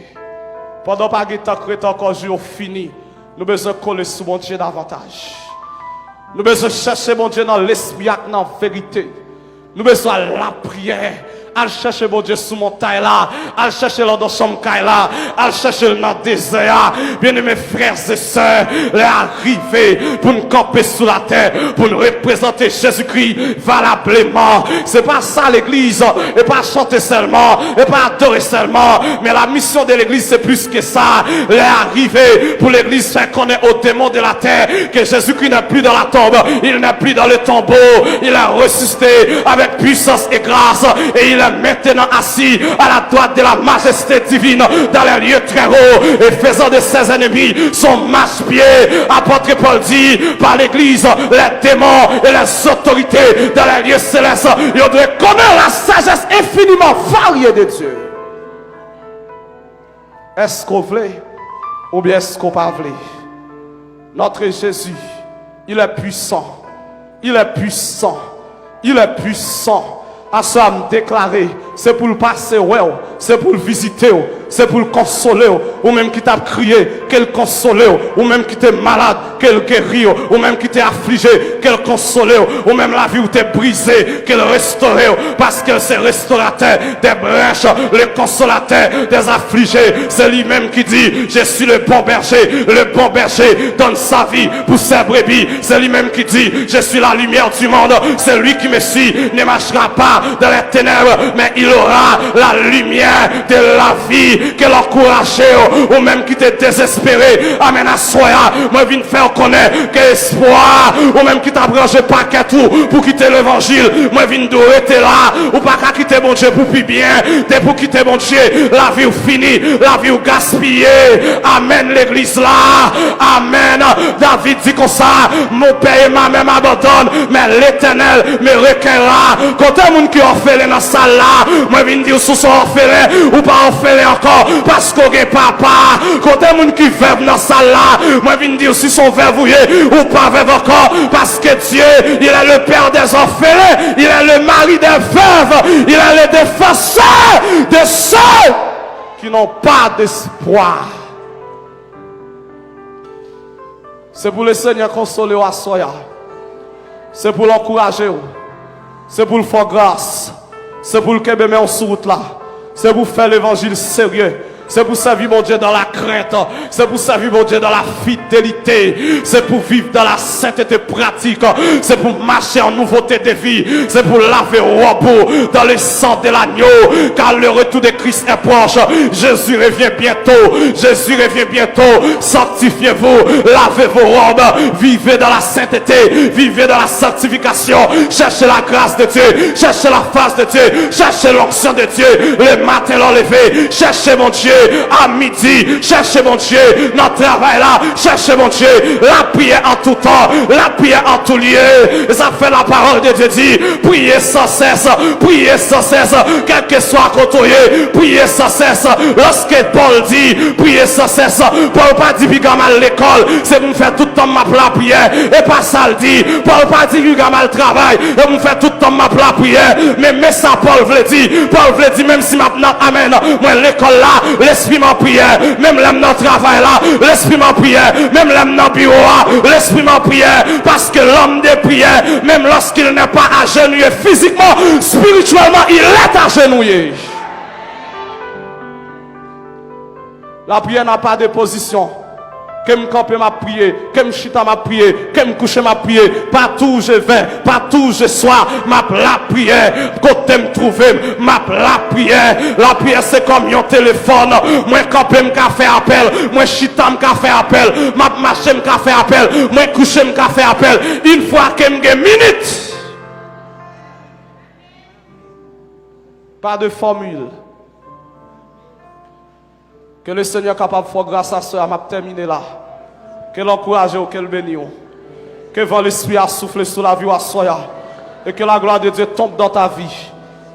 Pendant pas que tu encore jour fini, nous besoin coller sur mon Dieu davantage. Nous besoin chercher mon Dieu dans l'esprit et dans la vérité. Nous besoin la prière. Al chercher mon Dieu sous montagne là, al chercher dans son caille là, al chercher dans le désert. Bien aimés frères et sœurs, les arriver pour nous camper sous la terre, pour nous représenter Jésus-Christ valablement. C'est pas ça l'église, et pas chanter seulement, et pas adorer seulement, mais la mission de l'église c'est plus que ça. Les arriver pour l'église faire connaître aux démons de la terre que Jésus-Christ n'est plus dans la tombe, il n'est plus dans le tombeau, il a ressuscité avec puissance et grâce, et il est maintenant assis à la droite de la majesté divine dans les lieux très hauts et faisant de ses ennemis son marche-pied. Apôtre Paul dit par l'église, les démons et les autorités dans les lieux célestes, ils doivent connaître la sagesse infiniment variée de Dieu. Est-ce qu'on veut ou bien est-ce qu'on pas veut? Notre Jésus, il est puissant. Il est puissant. Il est puissant. À ça me déclarer, c'est pour le passer, c'est pour le visiter, c'est pour le consoler, ou même qui t'a crié, qu'elle console, ou même qui t'est malade, qu'elle guérit, ou même qui t'est affligé, qu'elle console, ou même la vie où t'es brisé, qu'elle restaure, parce que c'est restaurateur des brèches, le consolateur des affligés. C'est lui-même qui dit, je suis le bon berger donne sa vie pour ses brebis. C'est lui-même qui dit, je suis la lumière du monde. C'est lui qui me suit, ne marchera pas dans les ténèbres, mais il aura la lumière de la vie. Qu'elle encourage, ou même qui t'est désespéré, amen à soi. Moi, je viens faire connaître que espoir, ou même qui t'a branché paquet tout pour quitter l'évangile. Moi, je viens de là, ou pas qu'à quitter mon Dieu pour plus bien, dès pour quitter mon Dieu, la vie finie, la vie gaspillée. Amen, l'église là, amen. David dit comme ça, mon père et ma mère m'abandonnent, mais l'éternel me recueillera. Quand un monde qui est orphelin dans la salle là, moi je viens dire sous son orphelin ou pas orphelin encore, parce qu'on est papa. Quand un monde qui veuve dans la salle là, moi je viens dire si son verrouillé ou pas veuve encore, parce que Dieu, il est le père des orphelins, il est le mari des veuves, il est le défenseur de ceux qui n'ont pas d'espoir. C'est pour le Seigneur consoler à soya. C'est pour l'encourager. C'est pour le faire grâce. C'est pour le qu'aimer en sous route là. C'est pour faire l'évangile sérieux. C'est pour servir mon Dieu dans la crainte. C'est pour servir mon Dieu dans la fidélité. C'est pour vivre dans la sainteté pratique. C'est pour marcher en nouveauté de vie. C'est pour laver au repos dans le sang de l'agneau. Car le retour de Christ est proche. Jésus revient bientôt. Jésus revient bientôt. Sanctifiez-vous. Lavez vos robes. Vivez dans la sainteté. Vivez dans la sanctification. Cherchez la grâce de Dieu. Cherchez la face de Dieu. Cherchez l'onction de Dieu. Le matin l'enlever. Cherchez mon Dieu. À midi, cherchez mon Dieu, notre travail là, cherchez mon Dieu, la prière en tout temps, la prière en tout lieu. Et ça fait la parole de Dieu dit, priez sans cesse, quel que soit côté, priez sans cesse. Lorsque Paul dit, priez sans cesse, Paul pas dit qu'il mal l'école, c'est pour me faire tout le temps ma prière, et pas ça le dit. Paul pas dit qu'il mal le travail, et pour me faire tout le temps ma prière, mais ça Paul veut dire, même si maintenant, amen, moi l'école là, l'esprit m'en prière, même l'âme dans le travail là, l'esprit m'en prière, même l'âme dans le bureau là, l'esprit m'en prière, parce que l'homme de prière, même lorsqu'il n'est pas agenouillé physiquement, spirituellement, il est agenouillé. La prière n'a pas de position. Que me camper m'a prié, que me chita m'a prié, que me coucher m'a prié, partout où je vais, partout où je sois, m'a la prière, côté me trouver, m'a la prière. La prière c'est comme un téléphone, moi camper m'a fait appel, moi chita m'a fait appel, m'a marché m'a fait appel, moi coucher m'a fait appel. Une fois que me minute. Pas de formule. Que le Seigneur est capable de faire grâce à cela, m'a terminé là. Que l'encourage ou qu'elle bénisse. Que vent l'esprit a soufflé sur la vie à soya. Et que la gloire de Dieu tombe dans ta vie.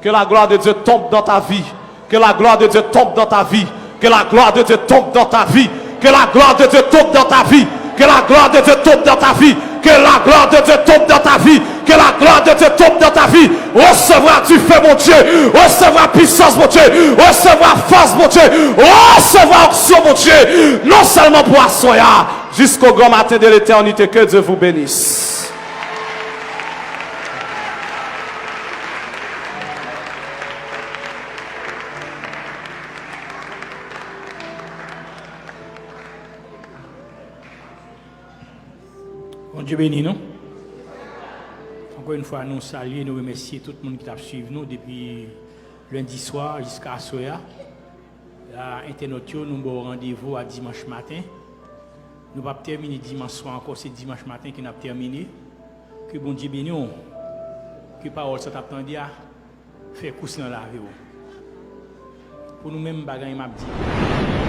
Que la gloire de Dieu tombe dans ta vie. Que la gloire de Dieu tombe dans ta vie. Que la gloire de Dieu tombe dans ta vie. Que la gloire de Dieu tombe dans ta vie. Que la gloire de Dieu tombe dans ta vie. Que la gloire de Dieu tombe dans ta vie. Que la gloire de Dieu tombe dans ta vie. Recevoir du feu, mon Dieu. Recevoir puissance, mon Dieu. Recevoir force, mon Dieu. Recevoir action, mon Dieu. Non seulement pour Assoya, jusqu'au grand matin de l'éternité. Que Dieu vous bénisse. Bon Dieu béni nous. Encore une fois, nous saluons, nous remercions tout le monde qui a suivi nous depuis lundi soir jusqu'à Soya. La internaute, nous avons rendez-vous à dimanche matin. Nous ne pouvons pas terminer dimanche soir encore, c'est dimanche matin que nous avons terminé. Que bon Dieu béni, que parole ça t'attendait, faire course dans la vie. Pour nous-mêmes, bagaille m'a dit.